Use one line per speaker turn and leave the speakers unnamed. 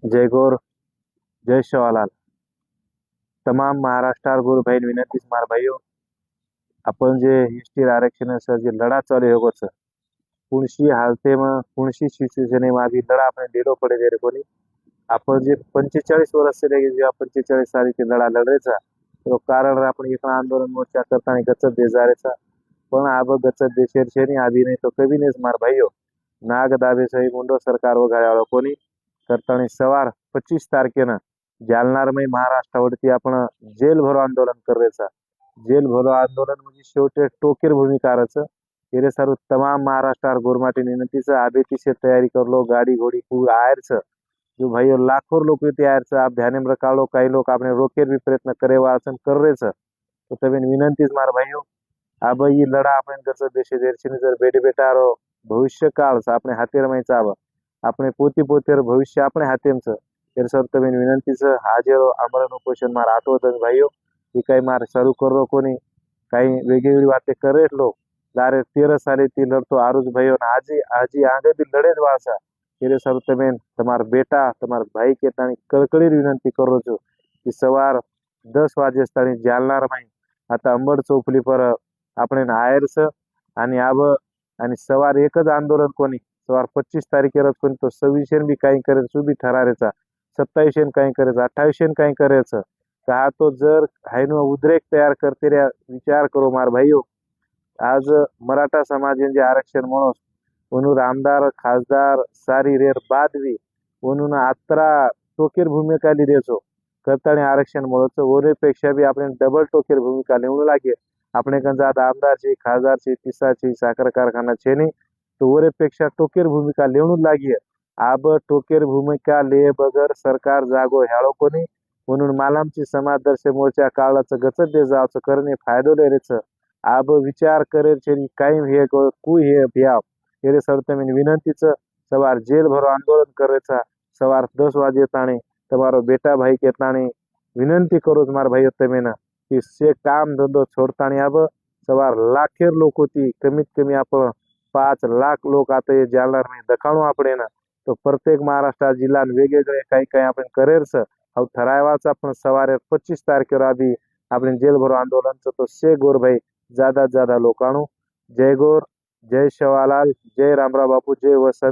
जय गौर, जय शिवालाल। तमाम महाराष्ट्र गुरु बहन विनंती मार भाईओ, आपण जे एसटी आरक्षणाचा जे लढा चालू आहे होगोच कुणशी हालते मग कुणशी सिच्युएशन आधी लढा आपण दिलो पडे रे कोणी आपण जे 45 वर्ष से जे 45 साली ते लढा लढायचा तो कारण आपण एक आंदोलन मोर्चा करताना गचत दे जारेचा पण आब गचत देशेर शेनी आधी नाही तो कभी नेच मार भाईओ नाग दाबे सही मुंडो सरकार वगाड्यावाळा कोणी करताना सवार 25 तारखेनं जालनार में महाराष्ट्रावरती आपण जेल भरो आंदोलन करायचा जेल भरो आंदोलन म्हणजे शेवटी टोकेर भूमिकाराचं तेरे सर्व तमाम महाराष्ट्र गोरमाटी विनंतीचं आबेतीसे तयारी करलो गाड़ी घोड़ी खूब आयरच जो भाई लाखों लोग येते आयरच आप ध्यान में रखा लो काही लोग आपने रोकेर भी प्रयत्न करे वाचन कर रेच तो तब विनंतीच मार भाईओ अब ये लड़ा आपण कसं देशे देरशीने जर बेटे बेटारो भविष्य काळ आपणे हातेर माहिती आब આપણે પોતી પોतेर भविष्य આપણે हातेमचं तर सर તમે विनंतीचं हाजेरो आमरण उपोषण मार आठवत भाईओ की काही मार चालू करो कोणी काही वेगवेगळी बातें करे लोग लारे 13 साले ती लड़तो आरुज भाईओ आजी आजी आगे भी लड़े वासा तेरे सर તમે તમાર बेटा તમાર भाई के ताणी कळकळी विनंती करो छो की सवार 10 वाजे स्थानी जालनार माई आता अंबड चौफली पर આપણે आयरस आणि आब आणि सवार एकच आंदोलन कोणी सवार 25 तारीखेला कोणी तो 26 भी काही करे सुबी ठरारेचा 27 काही करायचं 28 काही करायचं का तो जर हायनो उद्रेक तयार करते रे विचार करो मार भाईओ आज मराठा समाज जे आरक्षण म्हणून म्हणून आमदार खासदार सारी रेर बाद भी म्हणून आत्रा टोकेर भूमिका लिहितो करताना आरक्षण म्हणून ओरेपेक्षा भी आपण डबल टोकेर भूमिका लिहून लागे આપણે કંજાત આમદારજી ખાસદારજી પિસાજી સાકર કારખાના છે નહીં તો ઓરેपेक्षा टोकेर भूमिका लेवून लागी आब टोकेर भूमिका ले बगर सरकार जागो ह्याळो कोणी म्हणून मालामची समाज दर्शे मोर्चा काळाचं गचत दे जावचं करणे फायदो लेरेच आब विचार करेल छे काही हे कु हे भ्याव तेरे सरतमीन विनंतीचं सवार जेल भरो आंदोलन करेचा सवार 10 वाजे ताणे તમારો बेटा भाई के ताणे विनंती करो मार भाई तमेना कि से काम धंधो छोड़तानी अब सवार लाखेर लोक होती कमीत कमी आपण 5 लाख लोक आता ये जालनार में दखाणो आपणे ना तो प्रत्येक महाराष्ट्र जिल्हा वेगवेगळे काही काही आपण करेरच अहो ठरावाचा पण सवार 25 तारखेवर आधी आपण जेल भरो आंदोलनचं तो से गोर भाई ज्यादा लोकांनो जय गौर जय शिवालाल जय रामराव बापू जय वसंत।